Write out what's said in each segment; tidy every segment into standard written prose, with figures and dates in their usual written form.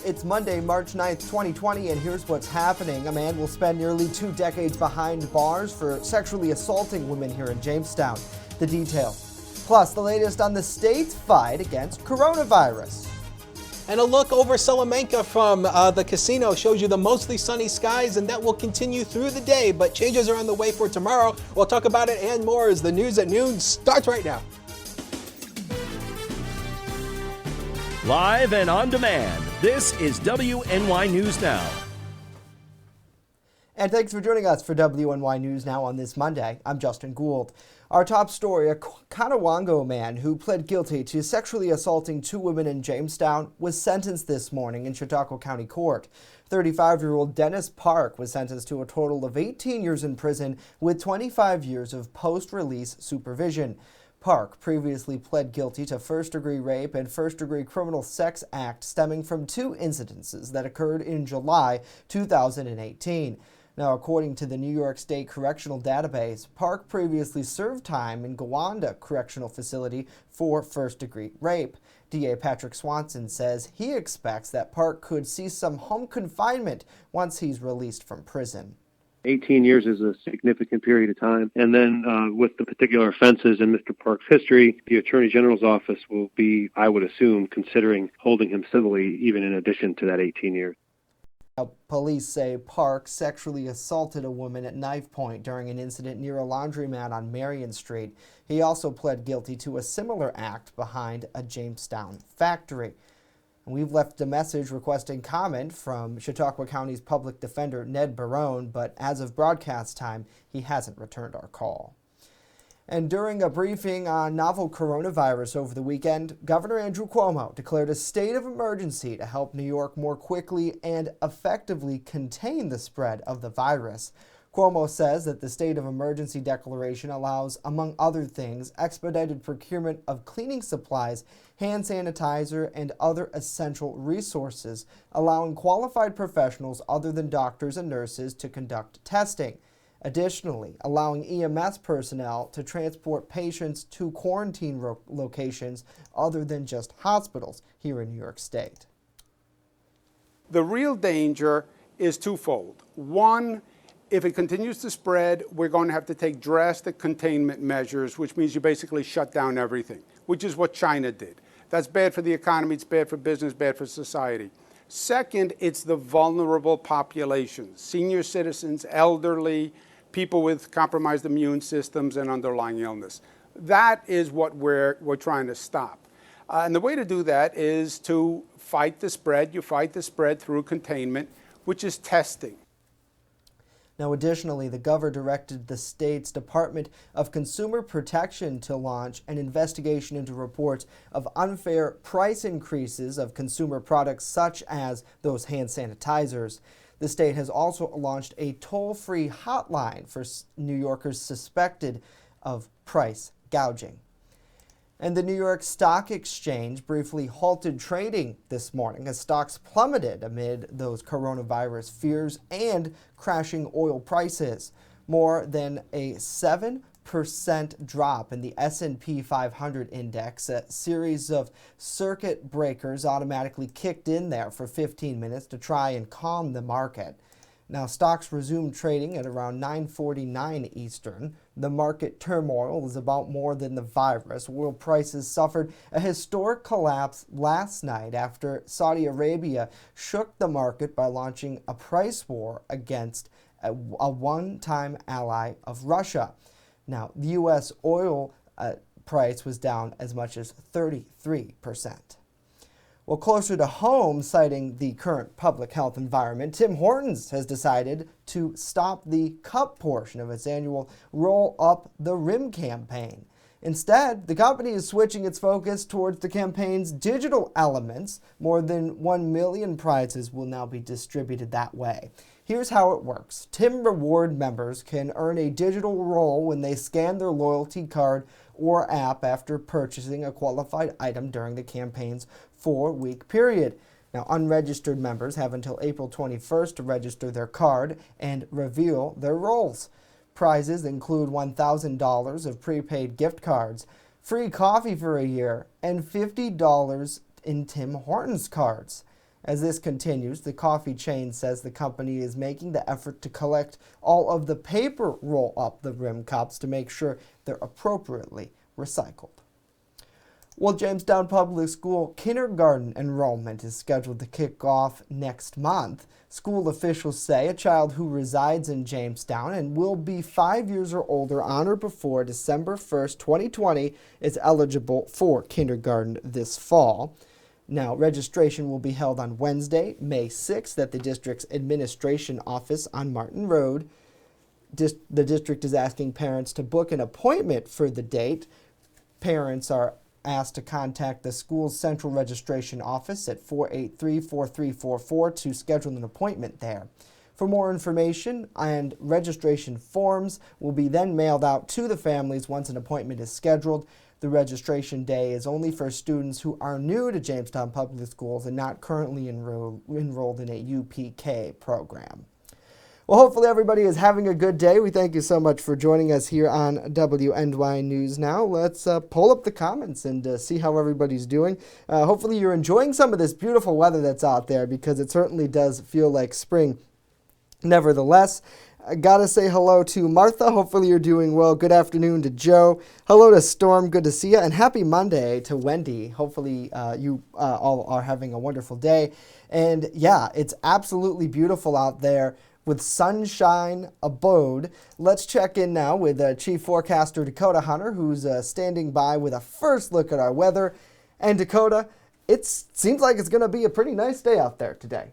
It's Monday, March 9th, 2020, and here's what's happening. A man will spend nearly 2 decades behind bars for sexually assaulting women here in Jamestown. The details. Plus, the latest on the state's fight against coronavirus. And a look over Salamanca from the casino shows you the mostly sunny skies, and that will continue through the day, but changes are on the way for tomorrow. We'll talk about it and more as the news at noon starts right now. Live and on demand, this is WNY News Now. And thanks for joining us for WNY News Now on this Monday. I'm Justin Gould. Our top story, a Conewango man who pled guilty to sexually assaulting 2 women in Jamestown was sentenced this morning in Chautauqua County Court. 35-year-old Dennis Park was sentenced to a total of 18 years in prison with 25 years of post-release supervision. Park previously pled guilty to first-degree rape and first-degree criminal sex act stemming from 2 incidences that occurred in July 2018. Now, according to the New York State Correctional Database, Park previously served time in Gowanda Correctional Facility for first-degree rape. DA Patrick Swanson says he expects that Park could see some home confinement once he's released from prison. 18 years is a significant period of time. And then with the particular offenses in Mr. Park's history, the Attorney General's office will be, I would assume, considering holding him civilly even in addition to that 18 years. Now, police say Park sexually assaulted a woman at knife point during an incident near a laundromat on Marion Street. He also pled guilty to a similar act behind a Jamestown factory. We've left a message requesting comment from Chautauqua County's public defender, Ned Barone, but as of broadcast time, he hasn't returned our call. And during a briefing on novel coronavirus over the weekend, Governor Andrew Cuomo declared a state of emergency to help New York more quickly and effectively contain the spread of the virus. Cuomo says that the state of emergency declaration allows, among other things, expedited procurement of cleaning supplies, hand sanitizer, and other essential resources, allowing qualified professionals other than doctors and nurses to conduct testing. Additionally, allowing EMS personnel to transport patients to quarantine locations other than just hospitals here in New York State. The real danger is twofold. One, if it continues to spread, we're going to have to take drastic containment measures, which means you basically shut down everything, which is what China did. That's bad for the economy, it's bad for business, bad for society. Second, it's the vulnerable populations, senior citizens, elderly, people with compromised immune systems and underlying illness. That is what we're trying to stop. And the way to do that is to fight the spread. You fight the spread through containment, which is testing. Now, additionally, the governor directed the state's Department of Consumer Protection to launch an investigation into reports of unfair price increases of consumer products such as those hand sanitizers. The state has also launched a toll-free hotline for New Yorkers suspected of price gouging. And the New York Stock Exchange briefly halted trading this morning as stocks plummeted amid those coronavirus fears and crashing oil prices. More than a 7% drop in the S&P 500 index. A series of circuit breakers automatically kicked in there for 15 minutes to try and calm the market. Now, stocks resumed trading at around 9:49 Eastern. The market turmoil is about more than the virus. Oil prices suffered a historic collapse last night after Saudi Arabia shook the market by launching a price war against a one-time ally of Russia. Now, the U.S. oil price was down as much as 33%. Well, closer to home, citing the current public health environment, Tim Hortons has decided to stop the cup portion of its annual Roll Up the Rim campaign. Instead, the company is switching its focus towards the campaign's digital elements. More than 1 million prizes will now be distributed that way. Here's how it works. Tim Reward members can earn a digital roll when they scan their loyalty card or app after purchasing a qualified item during the campaign's 4-week period. Now, unregistered members have until April 21st to register their card and reveal their rolls. Prizes include $1,000 of prepaid gift cards, free coffee for a year, and $50 in Tim Hortons cards. As this continues, the coffee chain says the company is making the effort to collect all of the paper roll-up the rim cups to make sure they're appropriately recycled. Well, Jamestown Public School kindergarten enrollment is scheduled to kick off next month. School officials say a child who resides in Jamestown and will be 5 years or older on or before December 1st, 2020 is eligible for kindergarten this fall. Now, registration will be held on Wednesday, May 6th at the district's administration office on Martin Road. The district is asking parents to book an appointment for the date. Parents are asked to contact the school's central registration office at 483-4344 to schedule an appointment there. For more information and registration forms will be then mailed out to the families once an appointment is scheduled. The registration day is only for students who are new to Jamestown Public Schools and not currently enrolled in a UPK program. Well, hopefully everybody is having a good day. We thank you so much for joining us here on WNY News Now. Let's pull up the comments and see how everybody's doing. Hopefully you're enjoying some of this beautiful weather that's out there, because it certainly does feel like spring. Nevertheless, I gotta say hello to Martha. Hopefully you're doing well. Good afternoon to Joe. Hello to Storm. Good to see you. And happy Monday to Wendy. Hopefully you all are having a wonderful day. And yeah, it's absolutely beautiful out there with sunshine abode. Let's check in now with Chief Forecaster Dakota Hunter, who's standing by with a first look at our weather. And Dakota, it seems like it's going to be a pretty nice day out there today.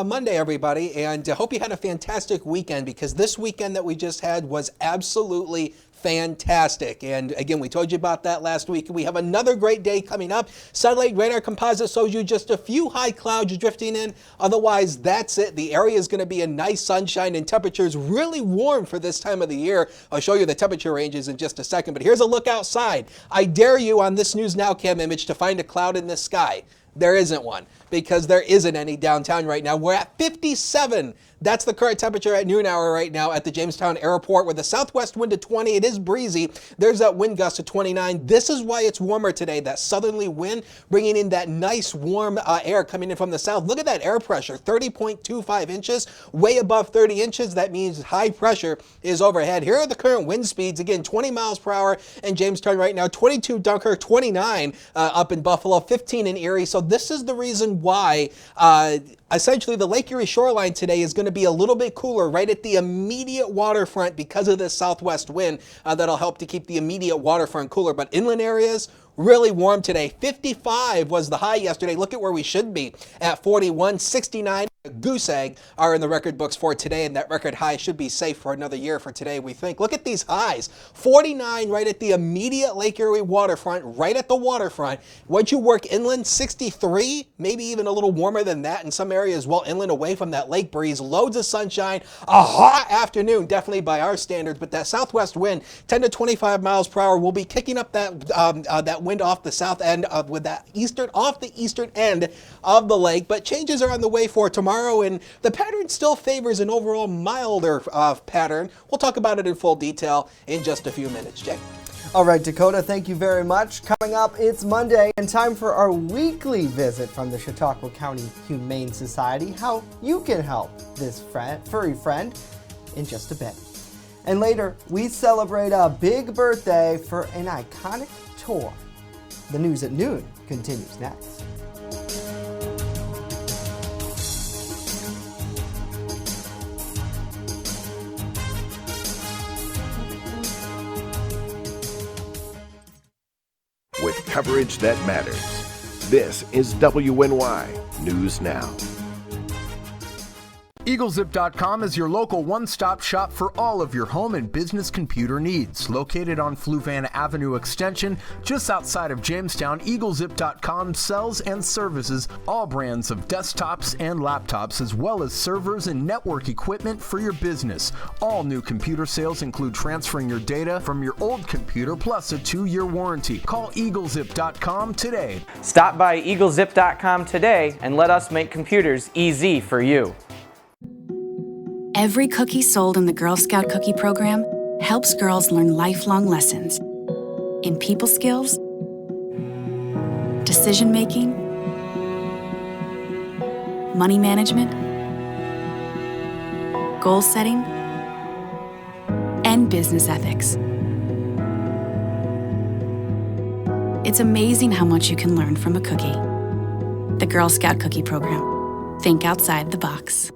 Monday, everybody, and I hope you had a fantastic weekend, because this weekend that we just had was absolutely fantastic. And again, we told you about that last week. We have another great day coming up. Satellite radar composite shows you just a few high clouds drifting in. Otherwise, that's it. The area is going to be a nice sunshine and temperatures really warm for this time of the year. I'll show you the temperature ranges in just a second, but here's a look outside. I dare you on this News Now cam image to find a cloud in the sky. There isn't one, because there isn't any downtown right now. We're at 57. That's the current temperature at noon hour right now at the Jamestown Airport, with a southwest wind of 20. It is breezy. There's that wind gust of 29. This is why it's warmer today. That southerly wind bringing in that nice warm air coming in from the south. Look at that air pressure, 30.25 inches, way above 30 inches. That means high pressure is overhead. Here are the current wind speeds. Again, 20 miles per hour in Jamestown right now, 22 Dunkirk, 29 up in Buffalo, 15 in Erie. So this is the reason why essentially the Lake Erie shoreline today is going to be a little bit cooler right at the immediate waterfront because of this southwest wind that'll help to keep the immediate waterfront cooler. But inland areas, really warm today. 55 was the high yesterday. Look at where we should be at 41, 69. Goose egg are in the record books for today, and that record high should be safe for another year for today, we think. Look at these highs. 49 right at the immediate Lake Erie waterfront, right at the waterfront. Once you work inland, 63, maybe even a little warmer than that in some areas, well inland away from that lake breeze. Loads of sunshine. A hot afternoon, definitely by our standards, but that southwest wind, 10 to 25 miles per hour, will be kicking up that wind off the south end with that off the eastern end of the lake. But changes are on the way for tomorrow, and the pattern still favors an overall milder pattern. We'll talk about it in full detail in just a few minutes. Jay. All right, Dakota, thank you very much. Coming up, it's Monday and time for our weekly visit from the Chautauqua County Humane Society. How you can help this furry friend in just a bit. And later, we celebrate a big birthday for an iconic toy. The News at Noon continues next. With coverage that matters. This is WNY News Now. EagleZip.com is your local one-stop shop for all of your home and business computer needs. Located on Fluvan Avenue Extension, just outside of Jamestown, EagleZip.com sells and services all brands of desktops and laptops, as well as servers and network equipment for your business. All new computer sales include transferring your data from your old computer, plus a 2-year warranty. Call EagleZip.com today. Stop by EagleZip.com today and let us make computers easy for you. Every cookie sold in the Girl Scout Cookie Program helps girls learn lifelong lessons in people skills, decision-making, money management, goal setting, and business ethics. It's amazing how much you can learn from a cookie. The Girl Scout Cookie Program. Think outside the box.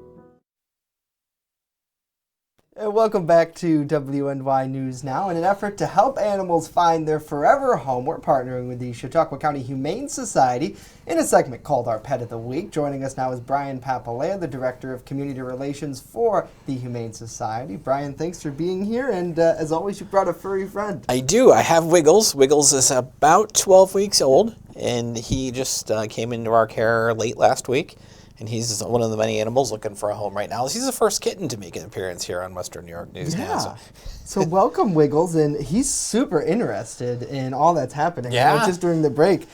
And welcome back to WNY News Now. In an effort to help animals find their forever home, we're partnering with the Chautauqua County Humane Society in a segment called Our Pet of the Week. Joining us now is Brian Papalea, the Director of Community Relations for the Humane Society. Brian, thanks for being here, and as always, you brought a furry friend. I do. I have Wiggles. Wiggles is about 12 weeks old, and he just came into our care late last week. And he's one of the many animals looking for a home right now. He's the first kitten to make an appearance here on Western New York News Now. So welcome, Wiggles, and he's super interested in all that's happening. Yeah. Just during the break,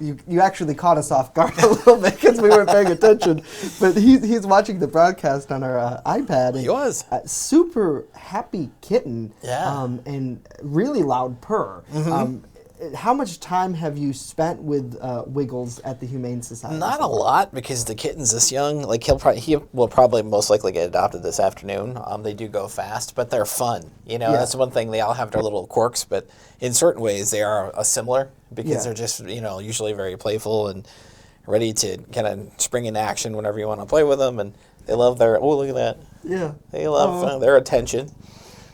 you actually caught us off guard a little bit because we weren't paying attention. But he's watching the broadcast on our iPad. And, he was. Super happy kitten. Yeah. And really loud purr. Mm-hmm. How much time have you spent with Wiggles at the Humane Society? Not a lot, because the kitten's this young. Like he will probably most likely get adopted this afternoon. They do go fast, but they're fun. That's one thing. They all have their little quirks, but in certain ways they are similar, because they're just usually very playful and ready to kind of spring into action whenever you want to play with them. And they love their look at that. Yeah. They love their attention.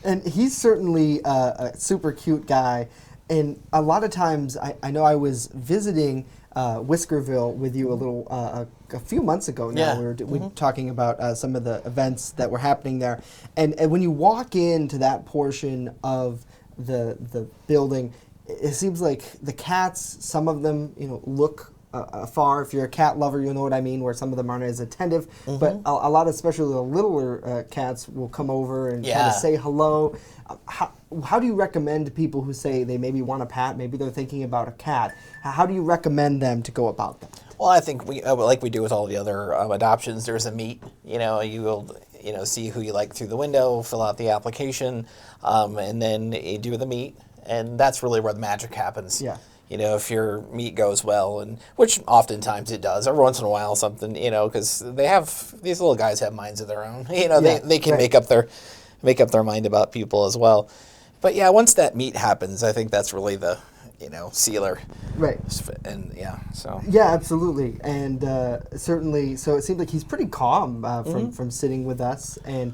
And he's certainly a super cute guy. And a lot of times, I know I was visiting Whiskerville with you a few months ago now. Yeah. We were talking about some of the events that were happening there. And when you walk into that portion of the building, it seems like the cats, some of them, look afar. If you're a cat lover, you'll know what I mean, where some of them aren't as attentive. Mm-hmm. But a lot, especially the littler cats, will come over and kind of say hello. How do you recommend to people who say they maybe want a pet, maybe they're thinking about a cat, how do you recommend them to go about that? Well, I think we like we do with all the other adoptions, there's a meet. You will see who you like through the window, fill out the application, and then you do the meet, and that's really where the magic happens. Yeah. If your meet goes well, and which oftentimes it does, every once in a while something, because these little guys have minds of their own. They can make up their mind about people as well. But yeah, once that meet happens, I think that's really the sealer. Right. And so. Yeah, absolutely. And certainly, so it seems like he's pretty calm from sitting with us. And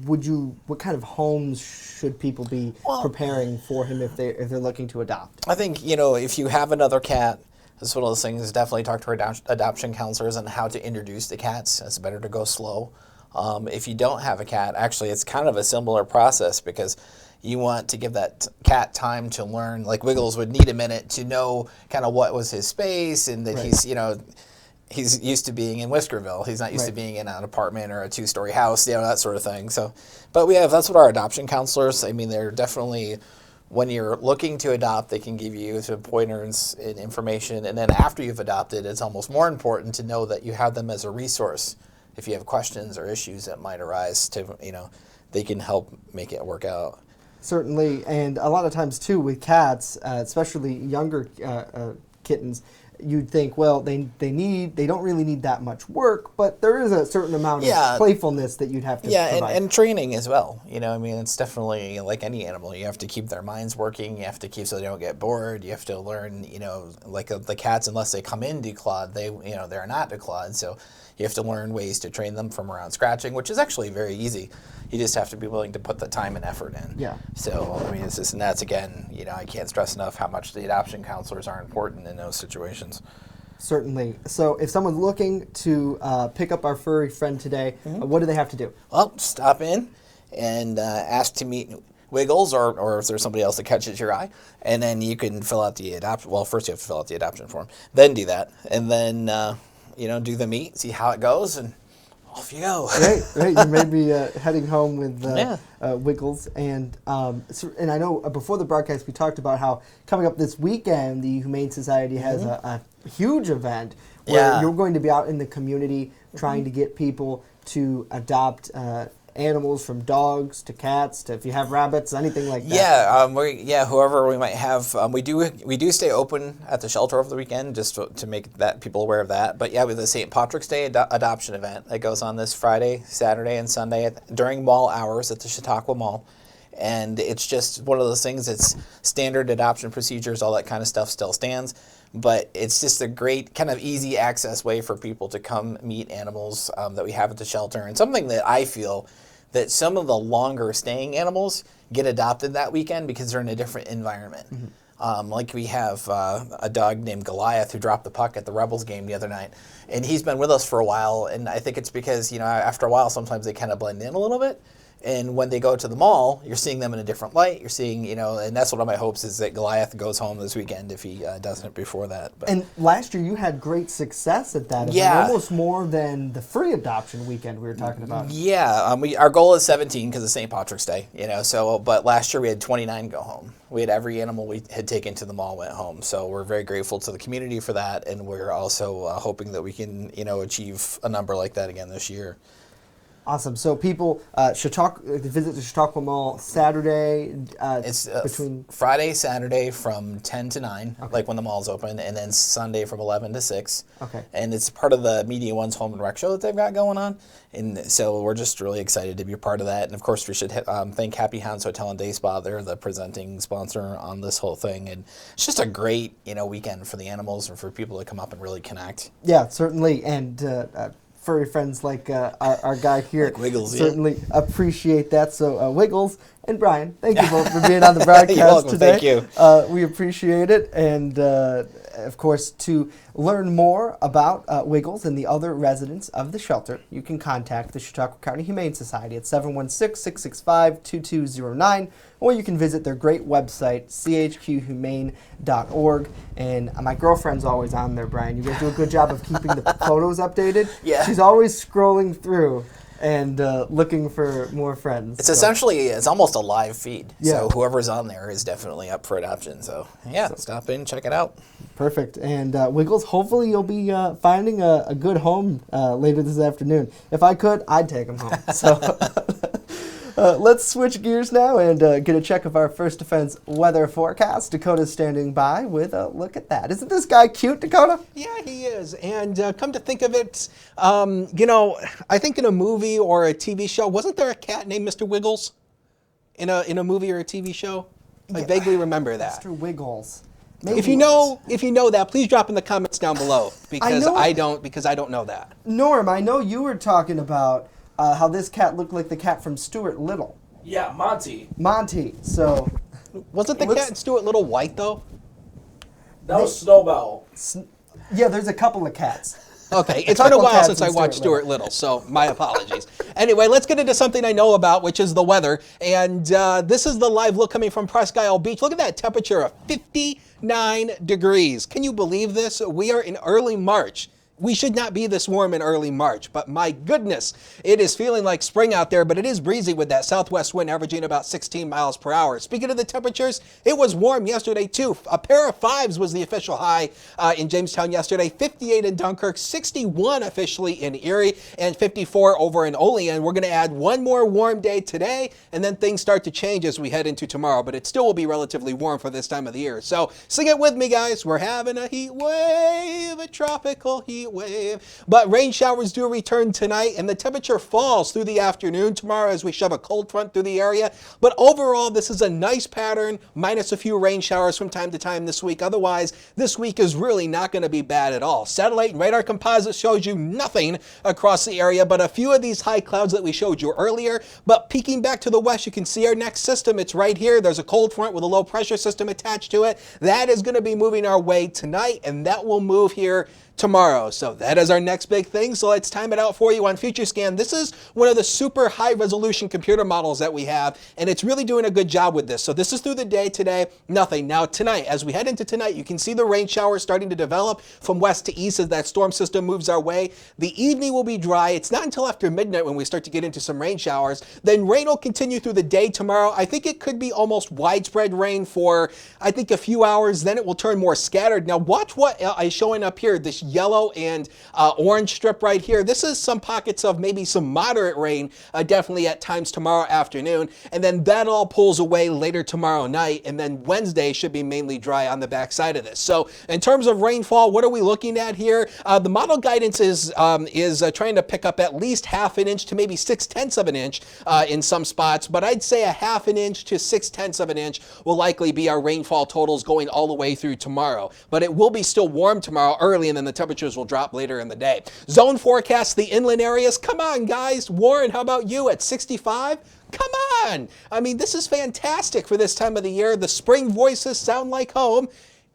what kind of homes should people be preparing for him if they're looking to adopt? I think, if you have another cat, that's one of those things, definitely talk to our adoption counselors on how to introduce the cats. It's better to go slow. If you don't have a cat, actually, it's kind of a similar process, because you want to give that cat time to learn. Like Wiggles would need a minute to know kind of what was his space, and that he's used to being in Whiskerville. He's not used to being in an apartment or a 2-story house, that sort of thing. So, but that's what our adoption counselors, they're definitely, when you're looking to adopt, they can give you some pointers and information. And then after you've adopted, it's almost more important to know that you have them as a resource. If you have questions or issues that might arise, they can help make it work out. Certainly, and a lot of times too with cats, especially younger kittens, you'd think, well, they don't really need that much work, but there is a certain amount of playfulness that you'd have to provide. and training as well. It's definitely like any animal. You have to keep their minds working. You have to keep so they don't get bored. You have to learn, like the cats, unless they come in declawed, they're not declawed. So you have to learn ways to train them from around scratching, which is actually very easy. You just have to be willing to put the time and effort in. Yeah. So, it's just, and that's again, I can't stress enough how much the adoption counselors are important in those situations. Certainly. So if someone's looking to pick up our furry friend today, what do they have to do? Well, stop in and ask to meet Wiggles, or if there's somebody else that catches your eye, and then you can fill out the adoption. Well, first you have to fill out the adoption form, then do that, and then do the meet, see how it goes, and off you go. Right. You may be heading home with Wiggles, and I know before the broadcast we talked about how coming up this weekend the Humane Society has a huge event where you're going to be out in the community trying to get people to adopt animals from dogs to cats to if you have rabbits, anything like that? Whoever we might have. We do stay open at the shelter over the weekend just to make that people aware of that. But yeah, with the St. Patrick's Day adoption event that goes on this Friday, Saturday, and Sunday during mall hours at the Chautauqua Mall. And it's just one of those things. It's standard adoption procedures, all that kind of stuff still stands. But it's just a great kind of easy access way for people to come meet animals that we have at the shelter. And something that I feel that some of the longer staying animals get adopted that weekend because they're in a different environment. Mm-hmm. Like we have a dog named Goliath who dropped the puck at the Rebels game the other night. And he's been with us for a while. And I think it's because, after a while, sometimes they kind of blend in a little bit. And when they go to the mall, you're seeing them in a different light. You're seeing, and that's one of my hopes is that Goliath goes home this weekend if he doesn't before that. But. And last year you had great success at that. Yeah. Almost more than the free adoption weekend we were talking about. Yeah. Our goal is 17 because of St. Patrick's Day, but last year we had 29 go home. We had every animal we had taken to the mall went home. So we're very grateful to the community for that. And we're also hoping that we can, achieve a number like that again this year. Awesome. So people visit the Chautauqua Mall Saturday. It's between Friday, Saturday from 10 to 9, like when the mall's open, and then Sunday from 11 to 6. Okay. And it's part of the Media One's Home and Rec show that they've got going on. And so we're just really excited to be a part of that. And of course, we should thank Happy Hounds Hotel and Day Spa. They're the presenting sponsor on this whole thing. And it's just a great, weekend for the animals and for people to come up and really connect. Yeah, certainly. And furry friends like our guy here like Wiggles, certainly appreciate that. So Wiggles and Brian, thank you both for being on the broadcast You're welcome. today. Thank you. We appreciate it. And of course, to learn more about Wiggles and the other residents of the shelter, you can contact the Chautauqua County Humane Society at 716-665-2209, or you can visit their great website, chqhumane.org. And my girlfriend's always on there, Brian. You guys do a good job of keeping the photos updated. Yeah. She's always scrolling through and looking for more friends. It's almost a live feed. Yeah. So whoever's on there is definitely up for adoption. So stop in, check it out. Perfect. And Wiggles, hopefully you'll be finding a good home later this afternoon. If I could, I'd take him home. So let's switch gears now and get a check of our First Defense weather forecast. Dakota's standing by with a look at that. Isn't this guy cute, Dakota? Yeah, he is. And come to think of it, I think in a movie or a TV show, wasn't there a cat named Mr. Wiggles in a movie or a TV show? I vaguely remember that. Mr. Wiggles. Maybe if you know that, please drop in the comments down below because I don't know that. Norm, I know you were talking about how this cat looked like the cat from Stuart Little. Yeah, Monty. Monty. So wasn't the cat in Stuart Little white though? That was Snowbell. Yeah, there's a couple of cats. Okay, it's been a while since I watched Stuart Little, so my apologies. Anyway, let's get into something I know about, which is the weather. And this is the live look coming from Presque Isle Beach. Look at that temperature of 59 degrees. Can you believe this? We are in early March. We should not be this warm in early March, but my goodness, it is feeling like spring out there, but it is breezy with that southwest wind averaging about 16 miles per hour. Speaking of the temperatures, it was warm yesterday too. A pair of fives was the official high in Jamestown yesterday, 58 in Dunkirk, 61 officially in Erie, and 54 over in Olean. We're going to add one more warm day today, and then things start to change as we head into tomorrow, but it still will be relatively warm for this time of the year. So sing it with me, guys. We're having a heat wave, a tropical heat wave. But rain showers do return tonight, and the temperature falls through the afternoon tomorrow as we shove a cold front through the area. But overall, this is a nice pattern, minus a few rain showers from time to time this week. Otherwise, this week is really not going to be bad at all. Satellite and radar composite shows you nothing across the area, but a few of these high clouds that we showed you earlier. But peeking back to the west, you can see our next system. It's right here. There's a cold front with a low pressure system attached to it. That is going to be moving our way tonight, and that will move here tomorrow. So that is our next big thing. So let's time it out for you on FutureScan. This is one of the super high resolution computer models that we have, and it's really doing a good job with this. So this is through the day today, nothing. Now tonight, as we head into tonight, you can see the rain showers starting to develop from west to east as that storm system moves our way. The evening will be dry. It's not until after midnight when we start to get into some rain showers. Then rain will continue through the day tomorrow. I think it could be almost widespread rain for, I think, a few hours. Then it will turn more scattered. Now watch what is showing up here, this yellow and orange strip right here, this is some pockets of maybe some moderate rain, definitely at times tomorrow afternoon. And then that all pulls away later tomorrow night. And then Wednesday should be mainly dry on the backside of this. So in terms of rainfall, what are we looking at here? The model guidance is trying to pick up at least half an inch to maybe 6/10 of an inch in some spots. But I'd say a half an inch to 6/10 of an inch will likely be our rainfall totals going all the way through tomorrow. But it will be still warm tomorrow early, and then the temperatures will drop later in the day. Zone forecast, the inland areas. Come on, guys. Warren, how about you at 65? Come on. I mean, this is fantastic for this time of the year. The spring voices sound like home.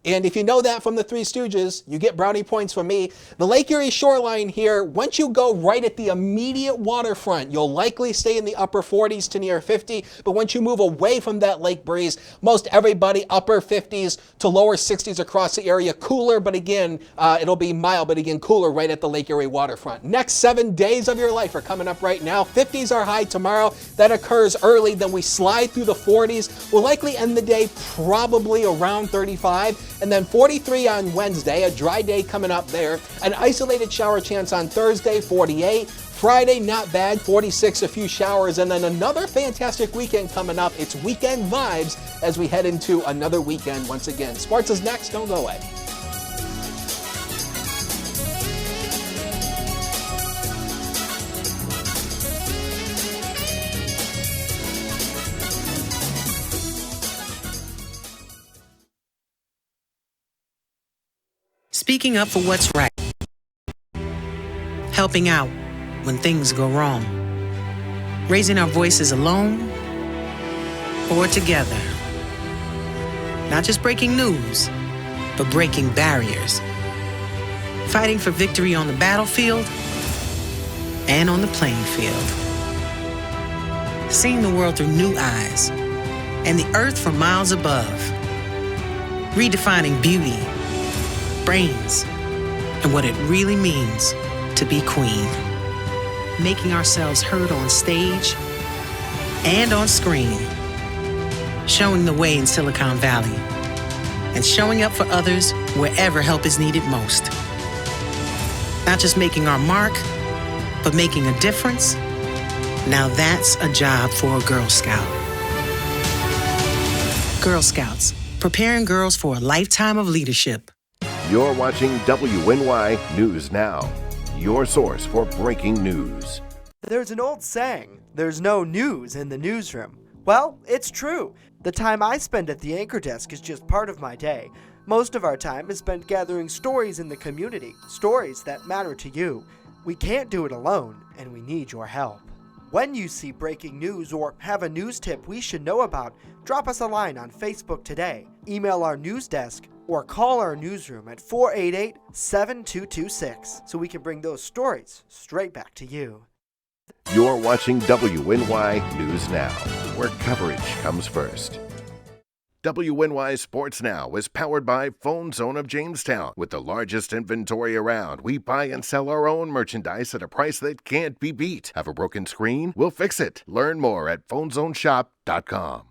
And if you know that from the Three Stooges, you get brownie points from me. The Lake Erie shoreline here, once you go right at the immediate waterfront, you'll likely stay in the upper 40s to near 50. But once you move away from that lake breeze, most everybody upper 50s to lower 60s across the area. Cooler, but again, it'll be mild, but again, cooler right at the Lake Erie waterfront. Next 7 days of your life are coming up right now. 50s are high tomorrow. That occurs early. Then we slide through the 40s. We'll likely end the day probably around 35. And then 43 on Wednesday, a dry day coming up there. An isolated shower chance on Thursday, 48. Friday, not bad, 46, a few showers. And then another fantastic weekend coming up. It's weekend vibes as we head into another weekend once again. Sports is next. Don't go away. Speaking up for what's right. Helping out when things go wrong. Raising our voices alone or together. Not just breaking news, but breaking barriers. Fighting for victory on the battlefield and on the playing field. Seeing the world through new eyes and the earth from miles above. Redefining beauty, brains, and what it really means to be queen. Making ourselves heard on stage and on screen. Showing the way in Silicon Valley. And showing up for others wherever help is needed most. Not just making our mark, but making a difference. Now that's a job for a Girl Scout. Girl Scouts, preparing girls for a lifetime of leadership. You're watching WNY News Now, your source for breaking news. There's an old saying, there's no news in the newsroom. Well, it's true. The time I spend at the anchor desk is just part of my day. Most of our time is spent gathering stories in the community, stories that matter to you. We can't do it alone, and we need your help. When you see breaking news or have a news tip we should know about, drop us a line on Facebook today, email our news desk, or call our newsroom at 488-7226 so we can bring those stories straight back to you. You're watching WNY News Now, where coverage comes first. WNY Sports Now is powered by Phone Zone of Jamestown. With the largest inventory around, we buy and sell our own merchandise at a price that can't be beat. Have a broken screen? We'll fix it. Learn more at phonezoneshop.com.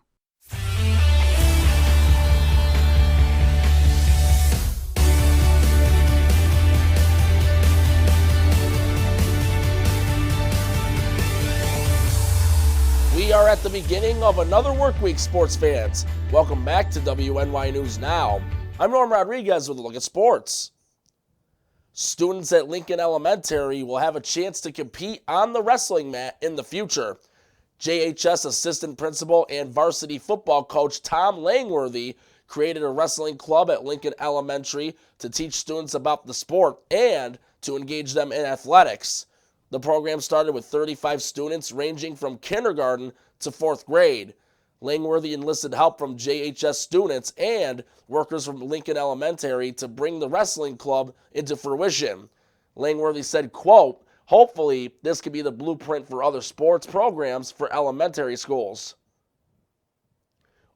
We are at the beginning of another work week, sports fans. Welcome back to WNY News Now. I'm Norm Rodriguez with a look at sports. Students at Lincoln Elementary will have a chance to compete on the wrestling mat in the future. JHS assistant principal and varsity football coach Tom Langworthy created a wrestling club at Lincoln Elementary to teach students about the sport and to engage them in athletics. The program started with 35 students ranging from kindergarten to 4th grade. Langworthy enlisted help from JHS students and workers from Lincoln Elementary to bring the wrestling club into fruition. Langworthy said, quote, "Hopefully this could be the blueprint for other sports programs for elementary schools."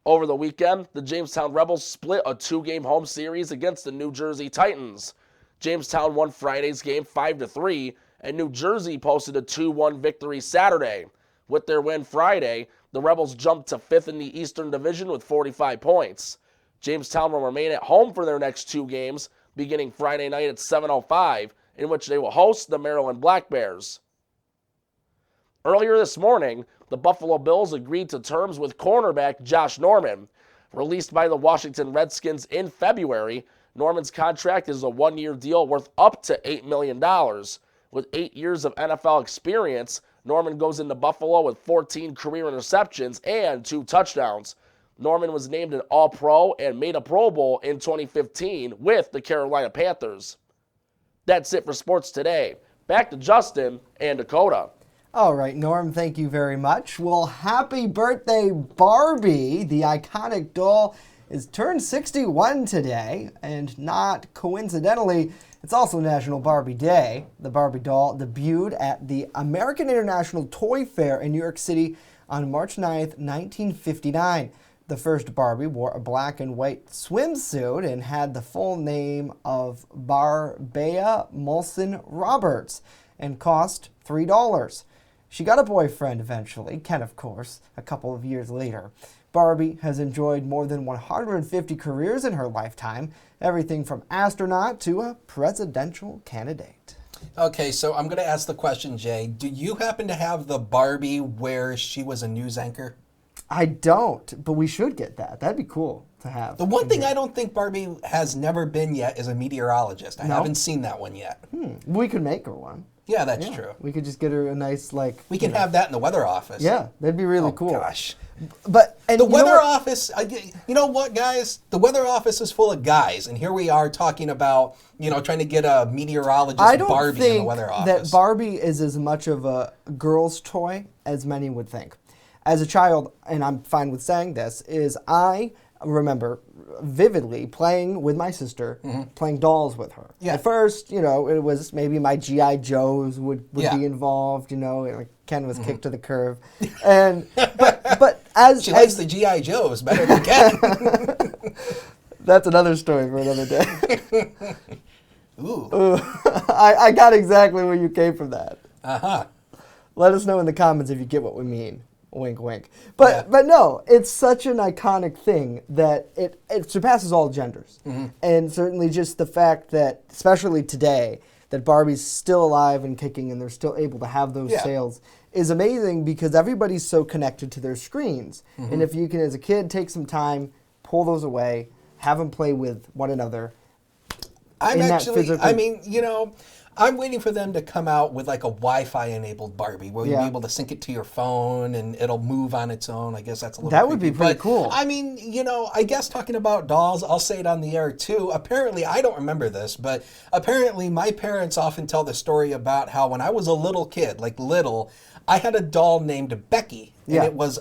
Over the weekend, the Jamestown Rebels split a 2-game home series against the New Jersey Titans. Jamestown won Friday's game 5-3, and New Jersey posted a 2-1 victory Saturday. With their win Friday, the Rebels jumped to 5th in the Eastern Division with 45 points. Jamestown will remain at home for their next 2 games, beginning Friday night at 7:05, in which they will host the Maryland Black Bears. Earlier this morning, the Buffalo Bills agreed to terms with cornerback Josh Norman. Released by the Washington Redskins in February, Norman's contract is a one-year deal worth up to $8 million. With 8 years of NFL experience, Norman goes into Buffalo with 14 career interceptions and 2 touchdowns. Norman was named an All-Pro and made a Pro Bowl in 2015 with the Carolina Panthers. That's it for sports today. Back to Justin and Dakota. All right, Norm, thank you very much. Well, happy birthday, Barbie. The iconic doll is turned 61 today, and not coincidentally, it's also National Barbie Day. The Barbie doll debuted at the American International Toy Fair in New York City on March 9th, 1959. The first Barbie wore a black and white swimsuit and had the full name of Barbea Molson Roberts and cost $3. She got a boyfriend eventually, Ken of course, a couple of years later. Barbie has enjoyed more than 150 careers in her lifetime, everything from astronaut to a presidential candidate. Okay, so I'm going to ask the question, Jay. Do you happen to have the Barbie where she was a news anchor? I don't, but we should get that. That'd be cool to have. The one thing I don't think Barbie has never been yet is a meteorologist. I haven't seen that one yet. We could make her one. Yeah, that's true. We could just get her a nice, We can have that in the weather office. Yeah, that'd be really cool. Gosh. But and the weather office, you know what, guys? The weather office is full of guys, and here we are talking about, trying to get a meteorologist Barbie in the weather office. I don't think that Barbie is as much of a girl's toy as many would think. As a child, and I'm fine with saying this, is I remember vividly playing with my sister, playing dolls with her. Yeah. At first, it was maybe my G.I. Joes would be involved, like Ken was kicked to the curb. And but as she likes the G.I. Joes better than Ken. That's another story for another day. Ooh. I got exactly where you came from that. Uh-huh. Let us know in the comments if you get what we mean. Wink, wink. But no, it's such an iconic thing that it surpasses all genders. And certainly just the fact that, especially today, that Barbie's still alive and kicking and they're still able to have those sales is amazing because everybody's so connected to their screens. And if you can, as a kid, take some time, pull those away, have them play with one another. I'm waiting for them to come out with like a Wi-Fi enabled Barbie where you'll be able to sync it to your phone and it'll move on its own. I guess that's a little That would be pretty cool. I mean, I guess talking about dolls, I'll say it on the air too. Apparently, I don't remember this, but apparently my parents often tell the story about how when I was a little kid, I had a doll named Becky, and it was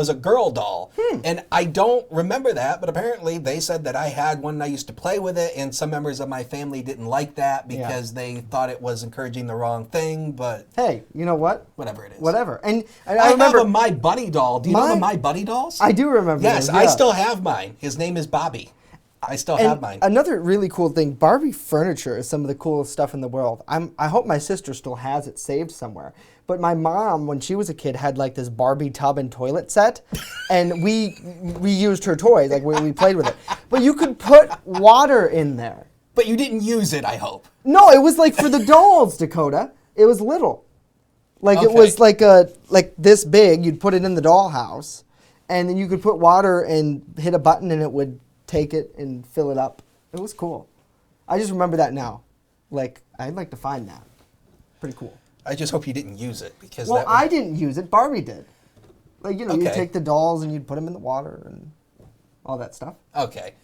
a girl doll, and I don't remember that, but apparently they said that I had one and I used to play with it, and some members of my family didn't like that because they thought it was encouraging the wrong thing. But hey, you know what? Whatever it is. Whatever. And I remember have a My Buddy doll. Do you know the My Buddy dolls? I do remember. Yes, those, I still have mine. His name is Bobby. I still have mine. Another really cool thing, Barbie furniture is some of the coolest stuff in the world. I hope my sister still has it saved somewhere. But my mom, when she was a kid, had like this Barbie tub and toilet set, and we used her toys, like we played with it. But you could put water in there. But you didn't use it, I hope. No, it was like for the dolls, Dakota. It was little. It was like this big. You'd put it in the dollhouse, and then you could put water and hit a button, and it would take it and fill it up. It was cool. I just remember that now. I'd like to find that. Pretty cool. I just hope you didn't use it because I didn't use it. Barbie did. You'd take the dolls and you'd put them in the water and all that stuff. Okay.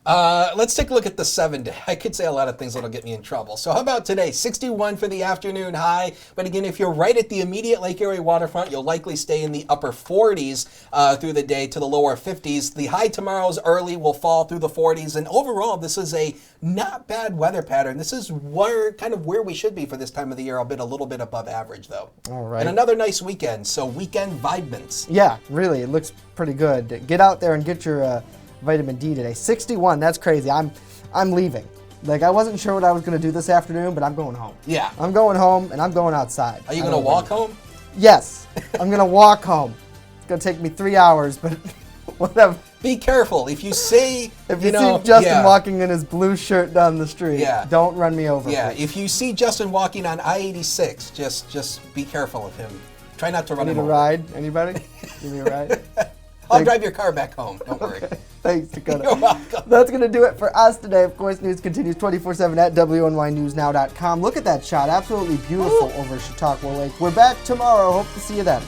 Let's take a look at the 7-day. I could say a lot of things that'll get me in trouble. So how about today? 61 for the afternoon high. But again, if you're right at the immediate Lake Erie waterfront, you'll likely stay in the upper 40s through the day to the lower 50s. The high tomorrow's early will fall through the 40s. And overall, this is a not bad weather pattern. This is where we should be for this time of the year, albeit a little bit above average, though. All right. And another nice weekend. So weekend vibements. Yeah, really. It looks pretty good. Get out there and get your vitamin D today. 61, that's crazy. I'm leaving. I wasn't sure what I was going to do this afternoon, but I'm going home. Yeah. I'm going home and I'm going outside. Are you going to walk home? Yes. I'm going to walk home. It's going to take me 3 hours, but whatever. be careful. If you see, If you see Justin walking in his blue shirt down the street, don't run me over. Yeah, please. if you see Justin walking on I-86, just be careful of him. Try not to run him over. Need a ride? Anybody? Give me a ride? I'll drive your car back home. Don't worry. Thanks, Dakota. You're welcome. That's going to do it for us today. Of course, news continues 24/7 at WNYNewsNow.com. Look at that shot. Absolutely beautiful over Chautauqua Lake. We're back tomorrow. Hope to see you then.